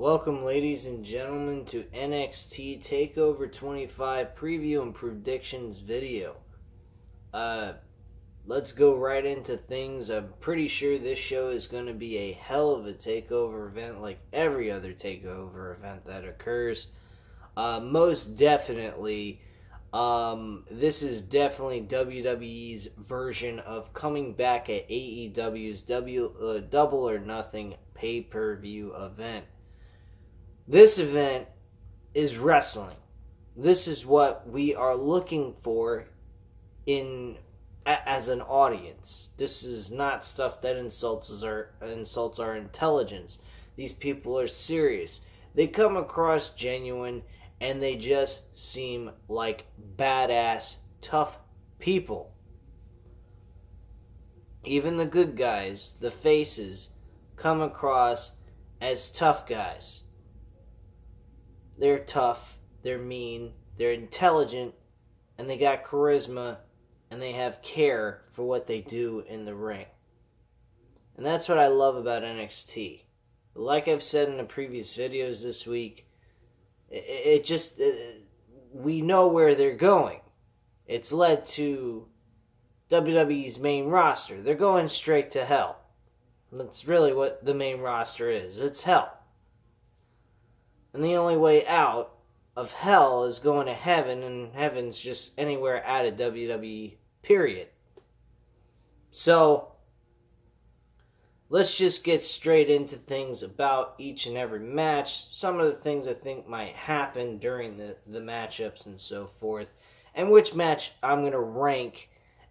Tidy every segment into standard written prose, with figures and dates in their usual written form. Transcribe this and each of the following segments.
Welcome, ladies and gentlemen, to NXT Takeover 25 preview and predictions video. Let's go right into things. I'm pretty sure this show is going to be a hell of a takeover event, like every other takeover event that occurs. Most definitely, this is definitely WWE's version of coming back at AEW's Double or Nothing pay-per-view event. This event is wrestling. This is what we are looking for as an audience. This is not stuff that insults our intelligence. These people are serious. They come across genuine, and they just seem like badass, tough people. Even the good guys, the faces, come across as tough guys. They're tough, they're mean, they're intelligent, and they got charisma, and they have care for what they do in the ring. And that's what I love about NXT. Like I've said in the previous videos this week, we know where they're going. It's led to WWE's main roster. They're going straight to hell. That's really what the main roster is. It's hell. And the only way out of hell is going to heaven, and heaven's just anywhere out of WWE, period. So, let's just get straight into things about each and every match. Some of the things I think might happen during the matchups and so forth. And which match I'm going to rank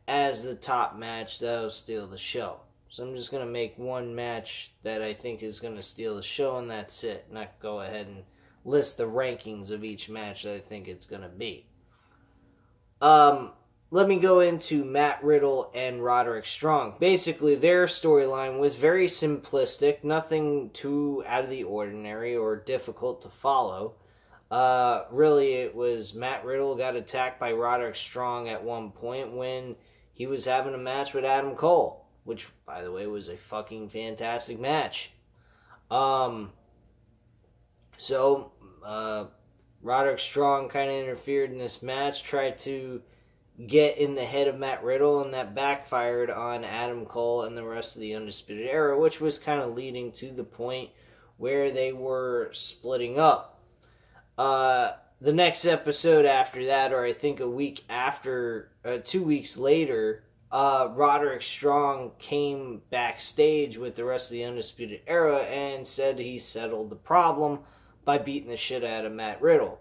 as the top match that'll steal the show. So I'm just going to make one match that I think is going to steal the show, and that's it. Not go ahead and list the rankings of each match that I think it's going to be. Let me go into Matt Riddle and Roderick Strong. Basically, their storyline was very simplistic, nothing too out of the ordinary or difficult to follow. Really, it was Matt Riddle got attacked by Roderick Strong at one point when he was having a match with Adam Cole, which, by the way, was a fucking fantastic match. So, Roderick Strong kind of interfered in this match, tried to get in the head of Matt Riddle, and that backfired on Adam Cole and the rest of the Undisputed Era, which was kind of leading to the point where they were splitting up. The next episode after that, or I think a week after, 2 weeks later, Roderick Strong came backstage with the rest of the Undisputed Era and said he settled the problem by beating the shit out of Matt Riddle.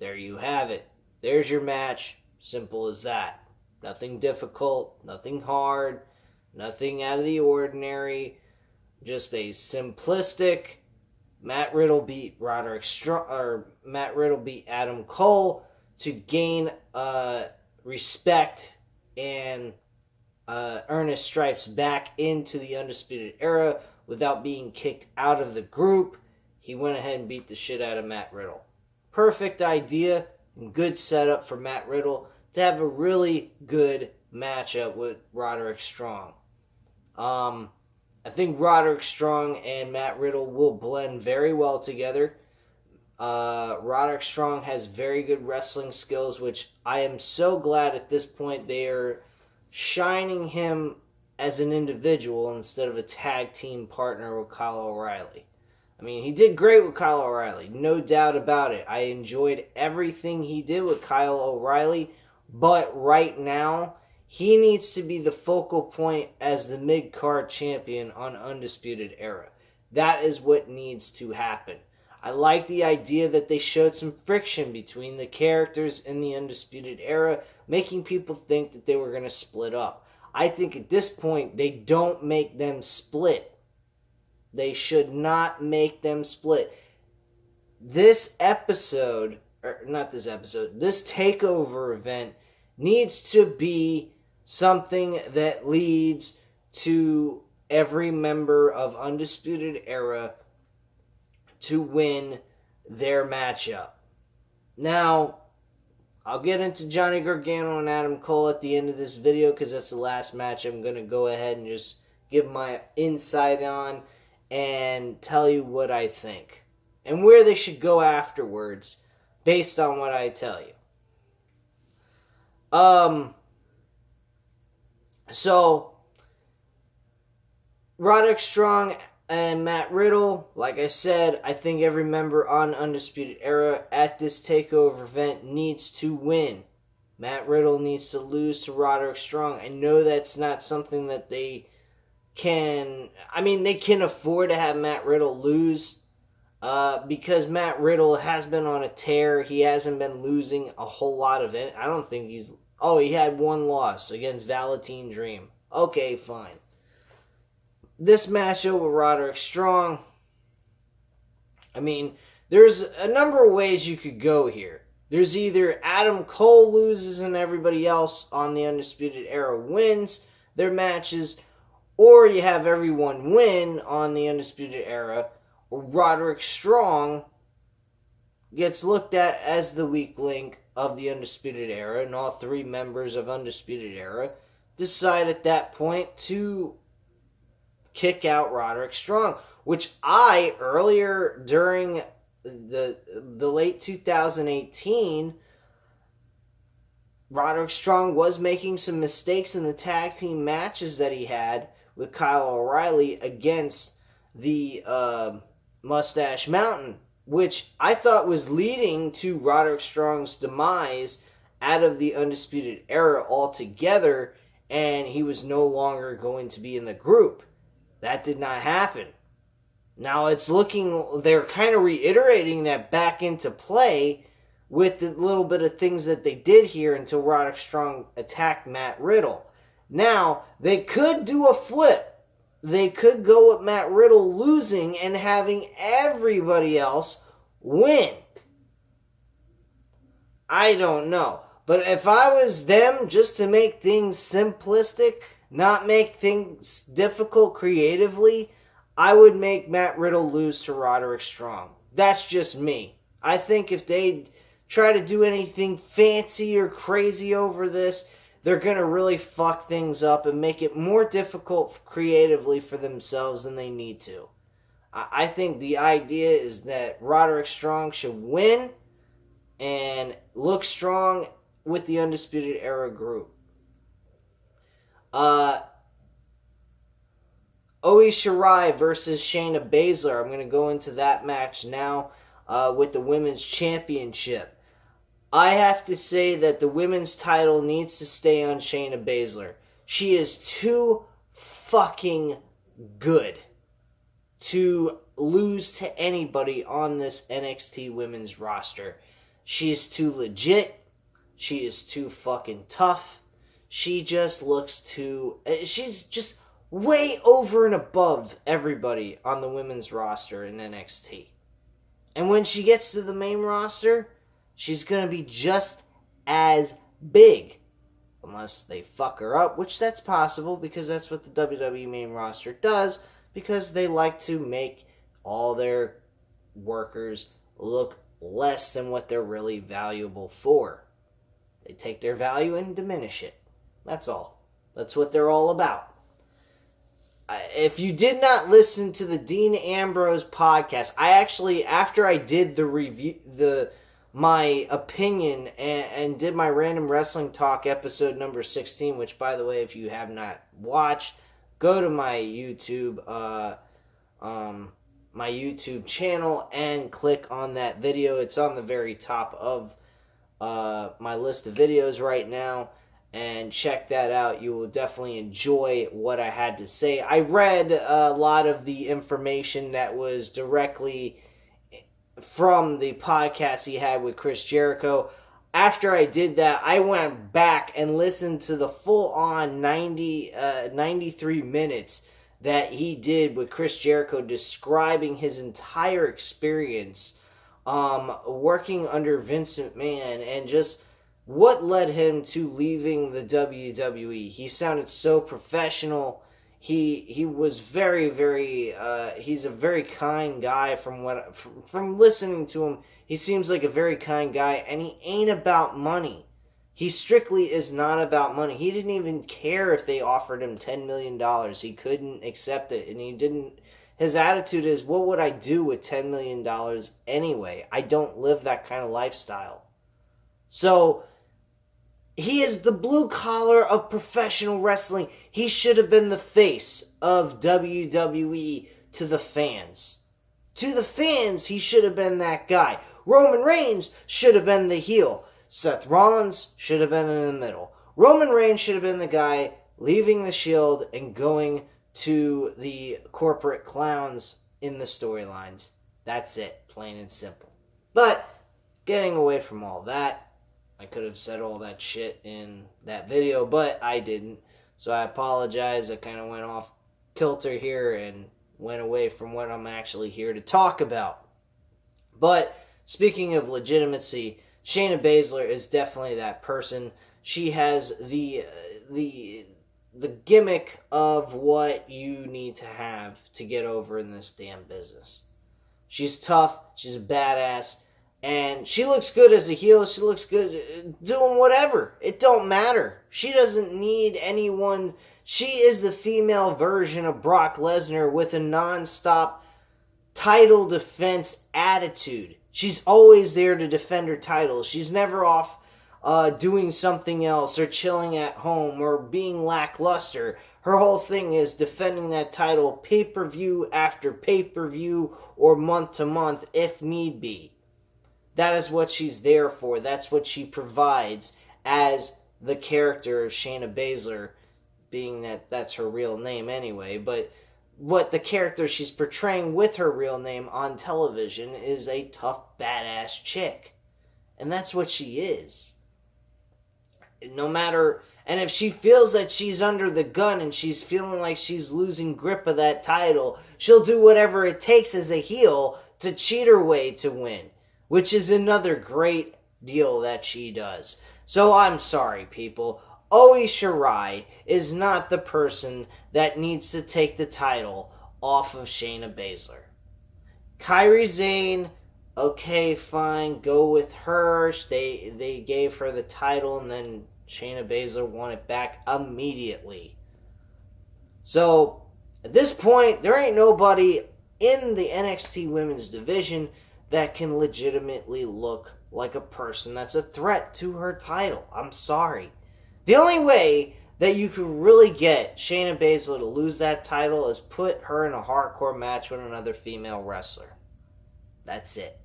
There you have it. There's your match. Simple as that. Nothing difficult, nothing hard, nothing out of the ordinary. Just a simplistic Matt Riddle beat Matt Riddle beat Adam Cole to gain respect and earn his stripes back into the Undisputed Era without being kicked out of the group. He went ahead and beat the shit out of Matt Riddle. Perfect idea and good setup for Matt Riddle to have a really good matchup with Roderick Strong. I think Roderick Strong and Matt Riddle will blend very well together. Roderick Strong has very good wrestling skills, which I am so glad at this point they are shining him as an individual instead of a tag team partner with Kyle O'Reilly. I mean, he did great with Kyle O'Reilly, no doubt about it. I enjoyed everything he did with Kyle O'Reilly, but right now, he needs to be the focal point as the mid-card champion on Undisputed Era. That is what needs to happen. I like the idea that they showed some friction between the characters in the Undisputed Era, making people think that they were going to split up. I think at this point, they don't make them split. They should not make them split. This takeover event needs to be something that leads to every member of Undisputed Era to win their matchup. Now, I'll get into Johnny Gargano and Adam Cole at the end of this video because that's the last match I'm going to go ahead and just give my insight on and tell you what I think. and where they should go afterwards based on what I tell you. So Roderick Strong and Matt Riddle, like I said, I think every member on Undisputed Era at this TakeOver event needs to win. Matt Riddle needs to lose to Roderick Strong. I know that's not something that they can... I mean, they can afford to have Matt Riddle lose because Matt Riddle has been on a tear. He hasn't been losing a whole lot of it. I don't think he's... Oh, he had one loss against Velveteen Dream. Okay, fine. This matchup with Roderick Strong, I mean, there's a number of ways you could go here. There's either Adam Cole loses and everybody else on the Undisputed Era wins their matches, or you have everyone win on the Undisputed Era, or Roderick Strong gets looked at as the weak link of the Undisputed Era, and all three members of Undisputed Era decide at that point to kick out Roderick Strong, which I, earlier during the late 2018, Roderick Strong was making some mistakes in the tag team matches that he had with Kyle O'Reilly against the Mustache Mountain, which I thought was leading to Roderick Strong's demise out of the Undisputed Era altogether, and he was no longer going to be in the group. That did not happen. Now it's looking, they're kind of reiterating that back into play with the little bit of things that they did here until Roderick Strong attacked Matt Riddle. Now, they could do a flip. They could go with Matt Riddle losing and having everybody else win. I don't know. But if I was them, just to make things simplistic, not make things difficult creatively, I would make Matt Riddle lose to Roderick Strong. That's just me. I think if they try to do anything fancy or crazy over this, they're going to really fuck things up and make it more difficult creatively for themselves than they need to. I think the idea is that Roderick Strong should win and look strong with the Undisputed Era group. Oi Shirai versus Shayna Baszler. I'm going to go into that match now with the Women's Championship. I have to say that the women's title needs to stay on Shayna Baszler. She is too fucking good to lose to anybody on this NXT women's roster. She is too legit. She is too fucking tough. She just looks too... She's just way over and above everybody on the women's roster in NXT. And when she gets to the main roster, she's going to be just as big. Unless they fuck her up, which that's possible because that's what the WWE main roster does, because they like to make all their workers look less than what they're really valuable for. They take their value and diminish it. That's all. That's what they're all about. If you did not listen to the Dean Ambrose podcast, I actually, after I did the review, my opinion and did my Random Wrestling Talk episode number 16, which, by the way, if you have not watched, go to my YouTube channel and click on that video. It's on the very top of my list of videos right now, and check that out. You will definitely enjoy what I had to say. I read a lot of the information that was directly from the podcast he had with Chris Jericho. After I did that, I went back and listened to the full-on 93 minutes that he did with Chris Jericho describing his entire experience working under Vince McMahon and just what led him to leaving the WWE. He sounded so professional. He was very, very, he's a very kind guy from listening to him. He seems like a very kind guy, and he ain't about money. He strictly is not about money. He didn't even care if they offered him $10 million. He couldn't accept it, and he didn't His attitude is, what would I do with $10 million anyway? I don't live that kind of lifestyle. So, he is the blue collar of professional wrestling. He should have been the face of WWE to the fans. To the fans, he should have been that guy. Roman Reigns should have been the heel. Seth Rollins should have been in the middle. Roman Reigns should have been the guy leaving the Shield and going to the corporate clowns in the storylines. That's it, plain and simple. But, getting away from all that, I could have said all that shit in that video, but I didn't. So I apologize. I kind of went off kilter here and went away from what I'm actually here to talk about. But speaking of legitimacy, Shayna Baszler is definitely that person. She has the gimmick of what you need to have to get over in this damn business. She's tough. She's a badass. And she looks good as a heel. She looks good doing whatever. It don't matter. She doesn't need anyone. She is the female version of Brock Lesnar with a non-stop title defense attitude. She's always there to defend her title. She's never off doing something else or chilling at home or being lackluster. Her whole thing is defending that title pay-per-view after pay-per-view or month to month if need be. That is what she's there for. That's what she provides as the character of Shayna Baszler, being that that's her real name anyway. But what the character she's portraying with her real name on television is a tough, badass chick. And that's what she is. No matter... And if she feels that she's under the gun and she's feeling like she's losing grip of that title, she'll do whatever it takes as a heel to cheat her way to win. Which is another great deal that she does. So I'm sorry, people. Oi Shirai is not the person that needs to take the title off of Shayna Baszler. Kairi Sane, okay, fine, go with her. They gave her the title and then Shayna Baszler won it back immediately. So, at this point, there ain't nobody in the NXT Women's Division that can legitimately look like a person that's a threat to her title. I'm sorry. The only way that you could really get Shayna Baszler to lose that title is put her in a hardcore match with another female wrestler. That's it.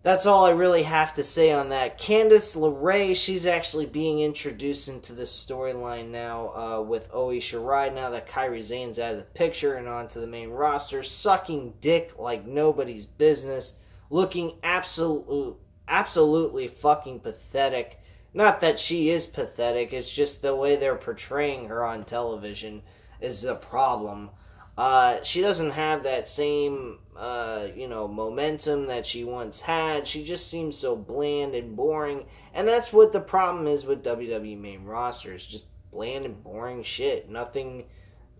That's all I really have to say on that. Candice LeRae, she's actually being introduced into this storyline now with Oi Shirai, now that Kairi Sane's out of the picture and onto the main roster, sucking dick like nobody's business, looking absolutely fucking pathetic. Not that she is pathetic, it's just the way they're portraying her on television is the problem. She doesn't have that same, momentum that she once had. She just seems so bland and boring. And that's what the problem is with WWE main rosters. Just bland and boring shit. Nothing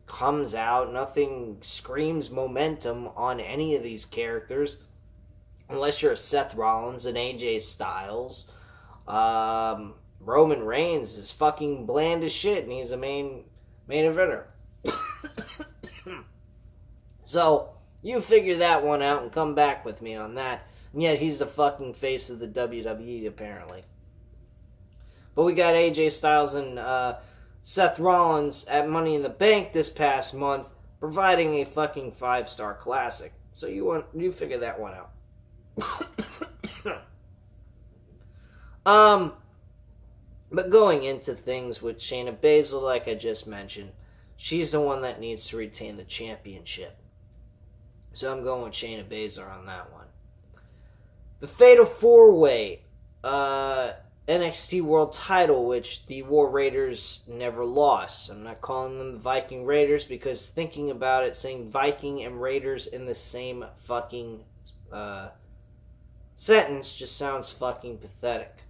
comes out. Nothing screams momentum on any of these characters. Unless you're a Seth Rollins and AJ Styles. Roman Reigns is fucking bland as shit. And he's a main eventer. So, you figure that one out and come back with me on that. And yet, he's the fucking face of the WWE, apparently. But we got AJ Styles and Seth Rollins at Money in the Bank this past month, providing a fucking 5-star classic. So, you figure that one out. But going into things with Shayna Baszler, like I just mentioned, she's the one that needs to retain the championship. So I'm going with Shayna Baszler on that one. The Fatal 4-Way NXT World Title, which the War Raiders never lost. I'm not calling them the Viking Raiders because thinking about it, saying Viking and Raiders in the same fucking sentence just sounds fucking pathetic.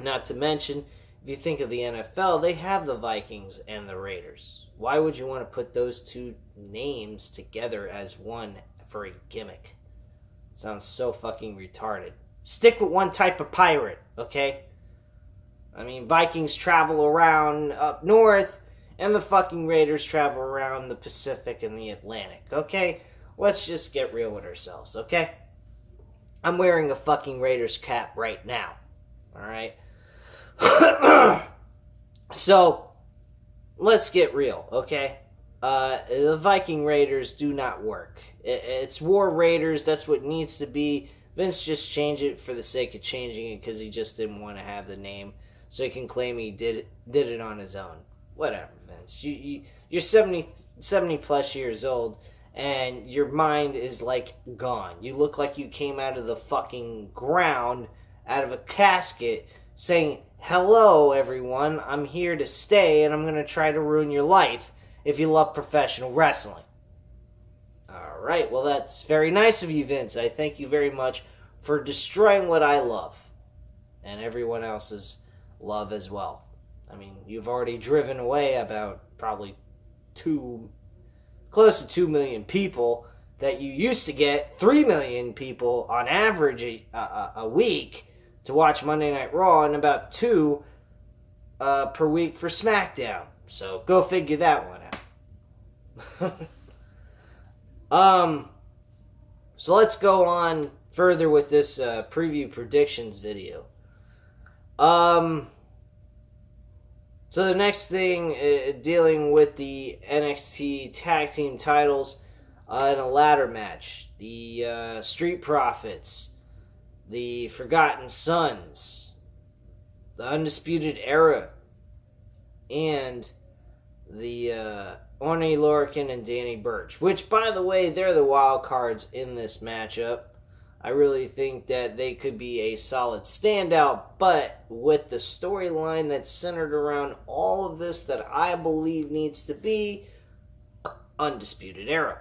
Not to mention, if you think of the NFL, they have the Vikings and the Raiders. Why would you want to put those two names together as one for a gimmick? Sounds so fucking retarded. Stick with one type of pirate, okay? I mean, Vikings travel around up north, and the fucking Raiders travel around the Pacific and the Atlantic, okay? Let's just get real with ourselves, okay? I'm wearing a fucking Raiders cap right now, alright? So, let's get real, okay? The Viking Raiders do not work. It's War Raiders, that's what it needs to be. Vince just changed it for the sake of changing it because he just didn't want to have the name so he can claim he did it on his own. Whatever, Vince. You're 70 plus years old and your mind is like gone. You look like you came out of the fucking ground, out of a casket, saying, "Hello, everyone. I'm here to stay and I'm going to try to ruin your life if you love professional wrestling." Alright, well that's very nice of you, Vince. I thank you very much for destroying what I love. And everyone else's love as well. I mean, you've already driven away about probably close to 2 million people that you used to get 3 million people on average a week to watch Monday Night Raw and about 2 per week for SmackDown. So go figure that one out. So let's go on further with this preview predictions video. So the next thing, dealing with the NXT Tag Team titles in a ladder match. The Street Profits, the Forgotten Sons, the Undisputed Era, and the Orny Lorcan and Danny Burch. Which, by the way, they're the wild cards in this matchup. I really think that they could be a solid standout, but with the storyline that's centered around all of this that I believe needs to be Undisputed Era.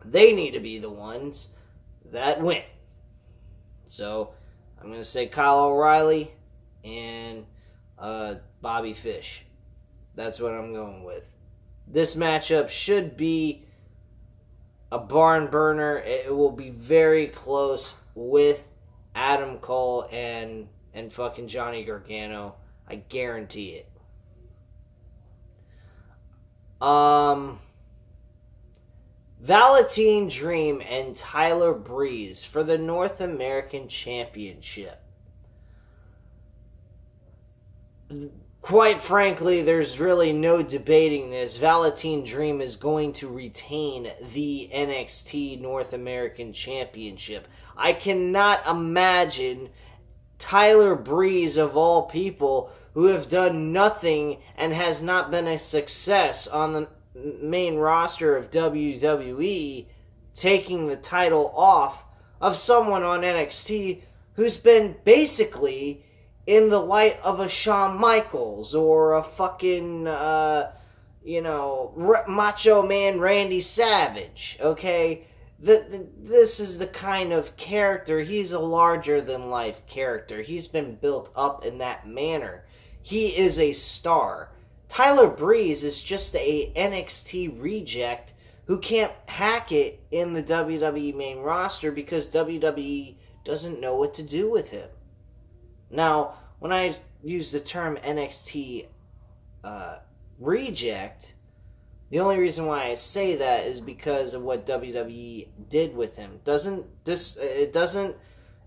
They need to be the ones that win. So, I'm going to say Kyle O'Reilly and Bobby Fish. That's what I'm going with. This matchup should be a barn burner. It will be very close with Adam Cole and fucking Johnny Gargano. I guarantee it. Velveteen Dream and Tyler Breeze for the North American Championship. Quite frankly, there's really no debating this. Velveteen Dream is going to retain the NXT North American Championship. I cannot imagine Tyler Breeze, of all people, who have done nothing and has not been a success on the main roster of WWE, taking the title off of someone on NXT who's been basically in the light of a Shawn Michaels or a fucking, Macho Man Randy Savage, okay? This is the kind of character. He's a larger-than-life character. He's been built up in that manner. He is a star. Tyler Breeze is just a NXT reject who can't hack it in the WWE main roster because WWE doesn't know what to do with him. Now, when I use the term NXT reject, the only reason why I say that is because of what WWE did with him. It doesn't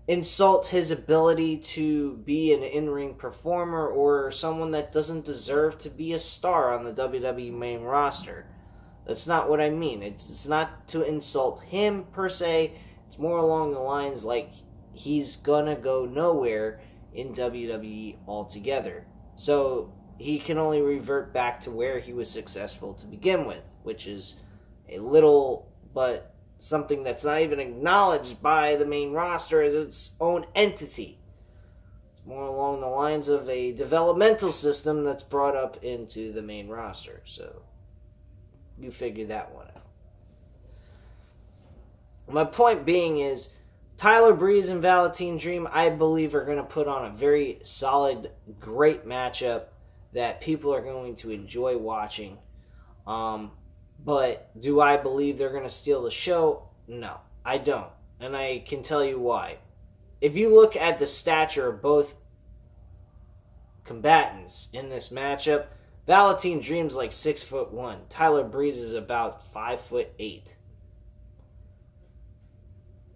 insult his ability to be an in-ring performer or someone that doesn't deserve to be a star on the WWE main roster. That's not what I mean. It's not to insult him per se. It's more along the lines like he's gonna go nowhere in WWE altogether. So he can only revert back to where he was successful to begin with, which is a little but something that's not even acknowledged by the main roster as its own entity. It's more along the lines of a developmental system that's brought up into the main roster. So you figure that one out. My point being is Tyler Breeze and Velveteen Dream, I believe, are going to put on a very solid, great matchup that people are going to enjoy watching. But do I believe they're going to steal the show? No, I don't. And I can tell you why. If you look at the stature of both combatants in this matchup, Velveteen Dream's like 6'1". Tyler Breeze is about 5'8".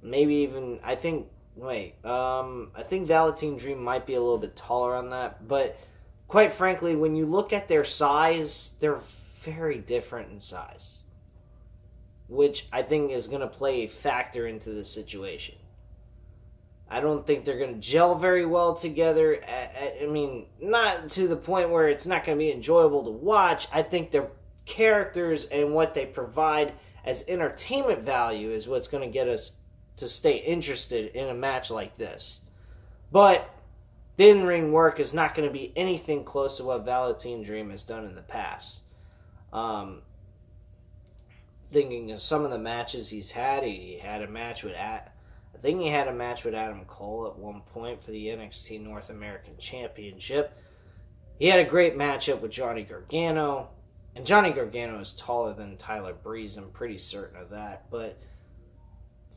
Maybe even I think. I think Velveteen Dream might be a little bit taller on that, but quite frankly, when you look at their size, they're very different in size, which I think is going to play a factor into the situation. I don't think they're going to gel very well together. I mean, not to the point where it's not going to be enjoyable to watch. I think their characters and what they provide as entertainment value is what's going to get us to stay interested in a match like this. But the in-ring work is not going to be anything close to what Velveteen Dream has done in the past. Thinking of some of the matches he had a match with I think he had a match with Adam Cole at one point for the NXT North American Championship. He had a great matchup with Johnny Gargano, and Johnny Gargano is taller than Tyler Breeze. I'm pretty certain of that, but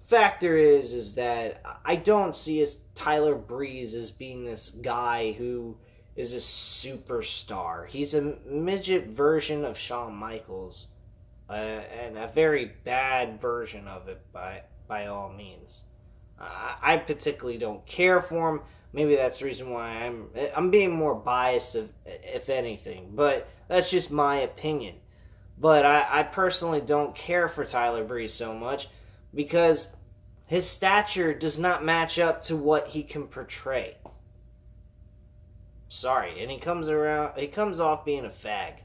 factor is that I don't see Tyler Breeze as being this guy who is a superstar. He's a midget version of Shawn Michaels, and a very bad version of it by all means. I particularly don't care for him. Maybe that's the reason why I'm being more biased, if anything. But that's just my opinion. But I personally don't care for Tyler Breeze so much because his stature does not match up to what he can portray. Sorry, and he comes off being a fag.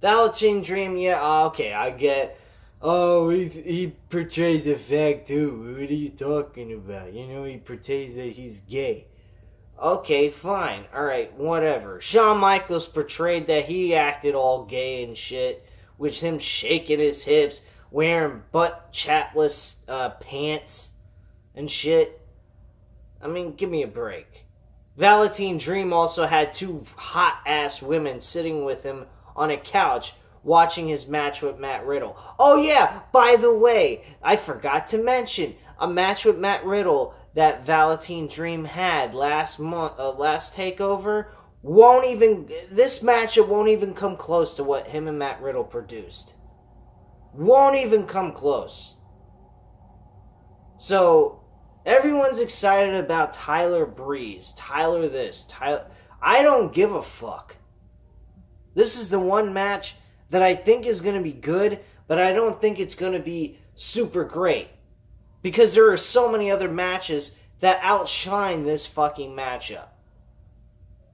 Velveteen Dream, yeah, okay, I get. Oh, he portrays a fag too. What are you talking about? You know, he portrays that he's gay. Okay, fine. Alright, whatever. Shawn Michaels portrayed that he acted all gay and shit, with him shaking his hips, wearing butt chapless pants and shit. I mean, give me a break. Velveteen Dream also had two hot-ass women sitting with him on a couch watching his match with Matt Riddle. Oh yeah, by the way, I forgot to mention a match with Matt Riddle that Velveteen Dream had last Takeover. This matchup won't even come close to what him and Matt Riddle produced. Won't even come close. So everyone's excited about Tyler Breeze. Tyler this. I don't give a fuck. This is the one match that I think is going to be good, but I don't think it's going to be super great. Because there are so many other matches that outshine this fucking matchup.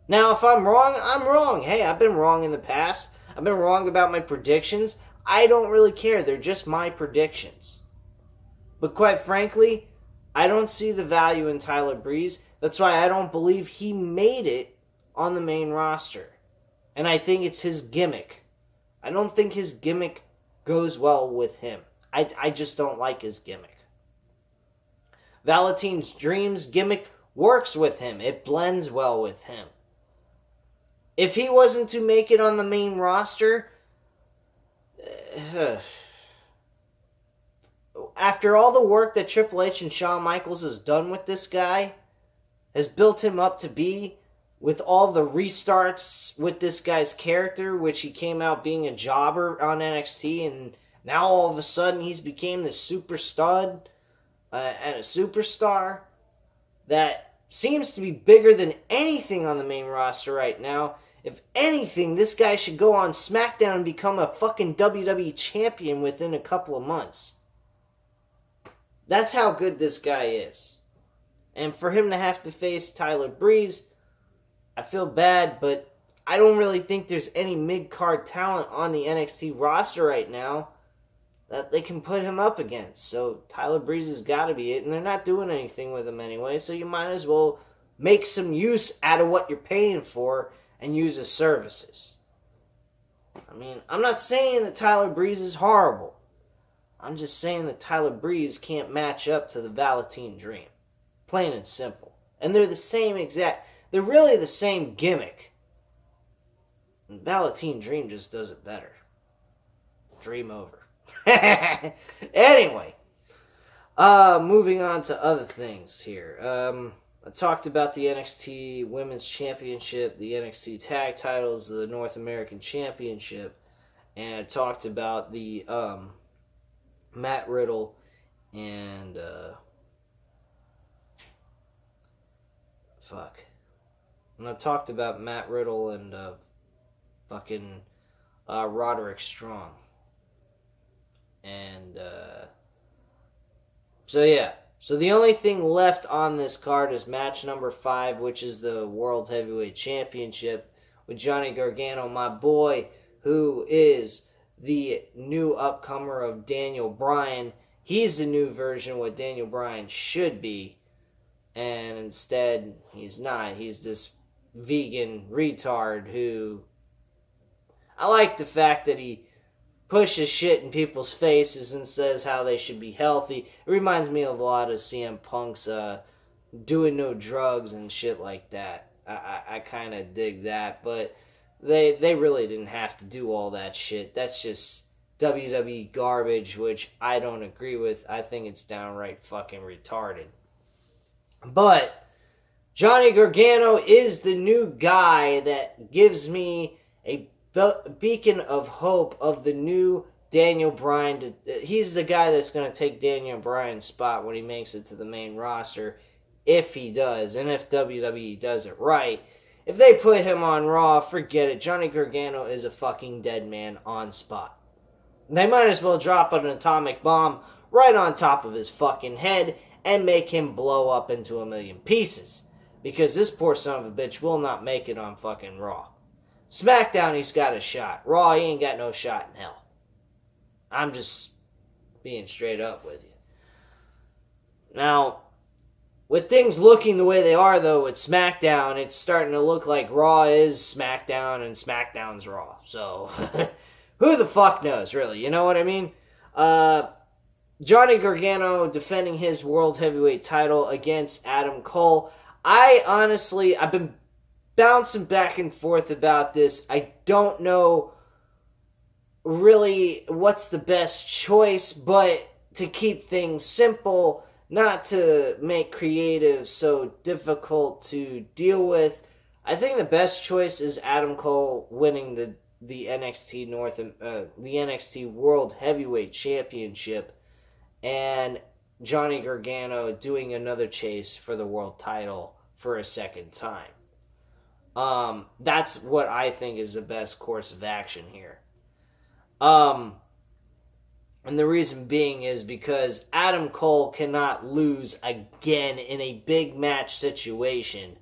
Now, if I'm wrong, I'm wrong. Hey, I've been wrong in the past. I've been wrong about my predictions. I don't really care. They're just my predictions. But quite frankly, I don't see the value in Tyler Breeze. That's why I don't believe he made it on the main roster. And I think it's his gimmick. I don't think his gimmick goes well with him. I just don't like his gimmick. Velveteen Dream's gimmick works with him. It blends well with him. If he wasn't to make it on the main roster, after all the work that Triple H and Shawn Michaels has done with this guy, has built him up to be, with all the restarts with this guy's character, which he came out being a jobber on NXT, and now all of a sudden he's became this super stud and a superstar that seems to be bigger than anything on the main roster right now. If anything, this guy should go on SmackDown and become a fucking WWE champion within a couple of months. That's how good this guy is. And for him to have to face Tyler Breeze, I feel bad, but I don't really think there's any mid-card talent on the NXT roster right now that they can put him up against. So Tyler Breeze has got to be it, and they're not doing anything with him anyway, so you might as well make some use out of what you're paying for and use his services. I mean, I'm not saying that Tyler Breeze is horrible. I'm just saying that Tyler Breeze can't match up to the Velveteen Dream. Plain and simple. And they're they're really the same gimmick. And Velveteen Dream just does it better. Dream over. Anyway. Moving on to other things here. I talked about the NXT Women's Championship, the NXT Tag Titles, the North American Championship, and I talked about the Matt Riddle and fuck. And I talked about Matt Riddle and fucking Roderick Strong. And so yeah. So the only thing left on this card is match number 5, which is the World Heavyweight Championship with Johnny Gargano, my boy, who is the new upcomer of Daniel Bryan. He's the new version of what Daniel Bryan should be. And instead, he's not. He's this vegan retard who... I like the fact that he pushes shit in people's faces and says how they should be healthy. It reminds me of a lot of CM Punk's doing no drugs and shit like that. I kind of dig that, but they really didn't have to do all that shit. That's just WWE garbage, which I don't agree with. I think it's downright fucking retarded. But Johnny Gargano is the new guy that gives me a beacon of hope of the new Daniel Bryan. He's the guy that's going to take Daniel Bryan's spot when he makes it to the main roster, if he does, and if WWE does it right. If they put him on Raw, forget it. Johnny Gargano is a fucking dead man on spot. They might as well drop an atomic bomb right on top of his fucking head and make him blow up into a million pieces. Because this poor son of a bitch will not make it on fucking Raw. SmackDown, he's got a shot. Raw, he ain't got no shot in hell. I'm just being straight up with you. Now, with things looking the way they are, though, with SmackDown, it's starting to look like Raw is SmackDown and SmackDown's Raw. So, who the fuck knows, really? You know what I mean? Johnny Gargano defending his World Heavyweight title against Adam Cole. I've been bouncing back and forth about this. I don't know really what's the best choice, but to keep things simple, not to make creative so difficult to deal with, I think the best choice is Adam Cole winning the NXT the NXT World Heavyweight Championship, and Johnny Gargano doing another chase for the world title for a second time. That's what I think is the best course of action here. And the reason being is because Adam Cole cannot lose again in a big match situation.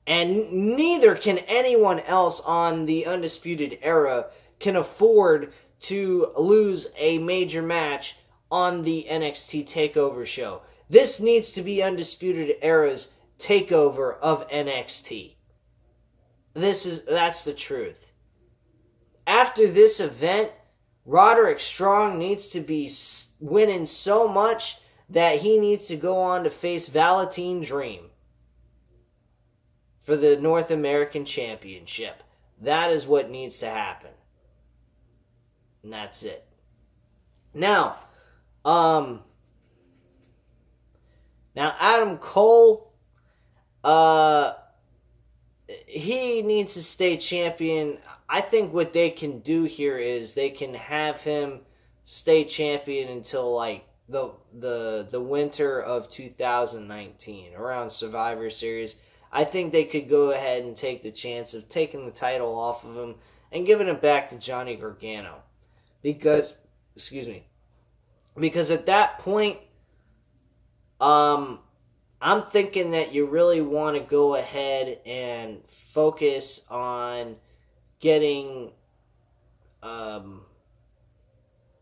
And neither can anyone else on the Undisputed Era can afford to lose a major match on the NXT TakeOver show. This needs to be Undisputed Era's takeover of NXT. That's the truth. After this event, Roderick Strong needs to be winning so much that he needs to go on to face Velveteen Dream for the North American Championship. That is what needs to happen. And that's it. Now, Adam Cole, he needs to stay champion. I think what they can do here is they can have him stay champion until like the winter of 2019, around Survivor Series. I think they could go ahead and take the chance of taking the title off of him and giving it back to Johnny Gargano. Because at that point, I'm thinking that you really want to go ahead and focus on getting the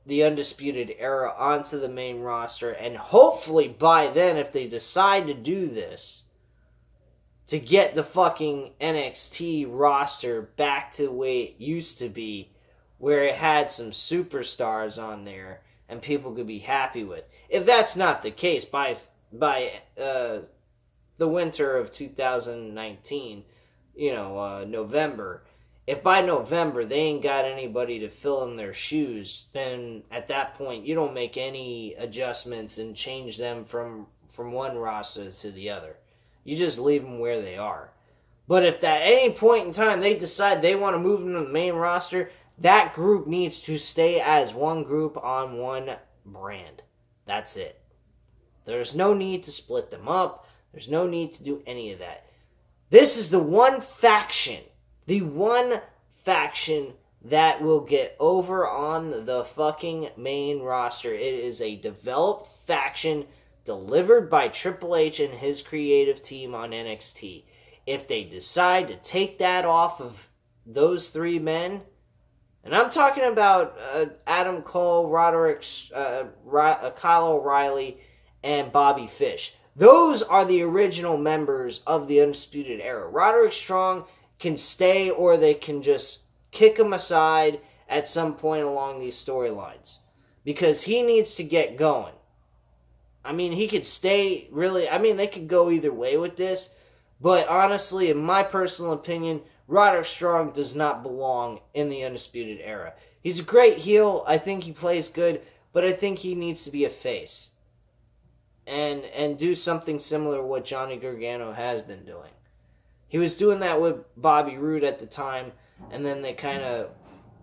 Undisputed Era onto the main roster, and hopefully by then, if they decide to do this, to get the fucking NXT roster back to the way it used to be, where it had some superstars on there and people could be happy with. If that's not the case, by the winter of 2019, November, if by November they ain't got anybody to fill in their shoes, then at that point you don't make any adjustments and change them from one roster to the other. You just leave them where they are. But if at any point in time they decide they want to move them to the main roster, that group needs to stay as one group on one brand. That's it. There's no need to split them up. There's no need to do any of that. This is the one faction that will get over on the fucking main roster. It is a developed faction delivered by Triple H and his creative team on NXT. If they decide to take that off of those three men, and I'm talking about Adam Cole, Kyle O'Reilly, and Bobby Fish. Those are the original members of the Undisputed Era. Roderick Strong can stay, or they can just kick him aside at some point along these storylines. Because he needs to get going. I mean, he could stay, really. I mean, they could go either way with this. But honestly, in my personal opinion, Roderick Strong does not belong in the Undisputed Era. He's a great heel. I think he plays good. But I think he needs to be a face. And do something similar to what Johnny Gargano has been doing. He was doing that with Bobby Roode at the time, and then they kind of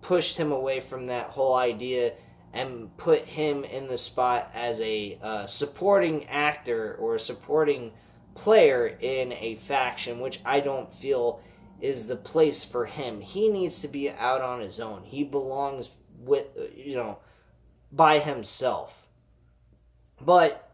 pushed him away from that whole idea and put him in the spot as a supporting actor or a supporting player in a faction, which I don't feel is the place for him. He needs to be out on his own. He belongs with, by himself. But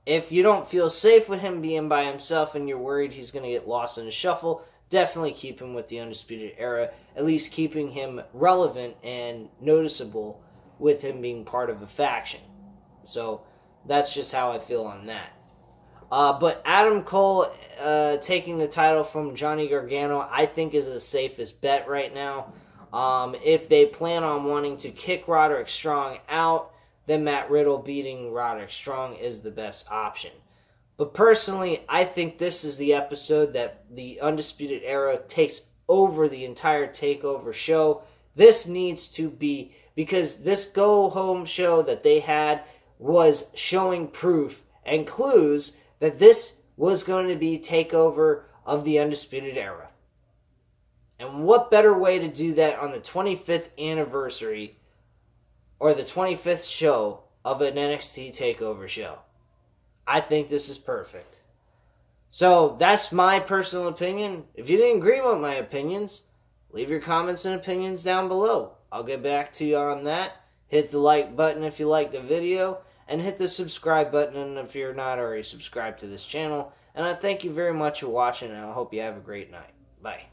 if you don't feel safe with him being by himself and you're worried he's going to get lost in the shuffle, definitely keep him with the Undisputed Era, at least keeping him relevant and noticeable with him being part of a faction. So that's just how I feel on that. But Adam Cole taking the title from Johnny Gargano, I think is the safest bet right now. If they plan on wanting to kick Roderick Strong out, then Matt Riddle beating Roderick Strong is the best option. But personally, I think this is the episode that the Undisputed Era takes over the entire Takeover show. This needs to be, because this go-home show that they had was showing proof and clues that this was going to be Takeover of the Undisputed Era. And what better way to do that on the 25th anniversary or the 25th show of an NXT TakeOver show? I think this is perfect. So, that's my personal opinion. If you didn't agree with my opinions, leave your comments and opinions down below. I'll get back to you on that. Hit the like button if you liked the video, and hit the subscribe button if you're not already subscribed to this channel. And I thank you very much for watching, and I hope you have a great night. Bye.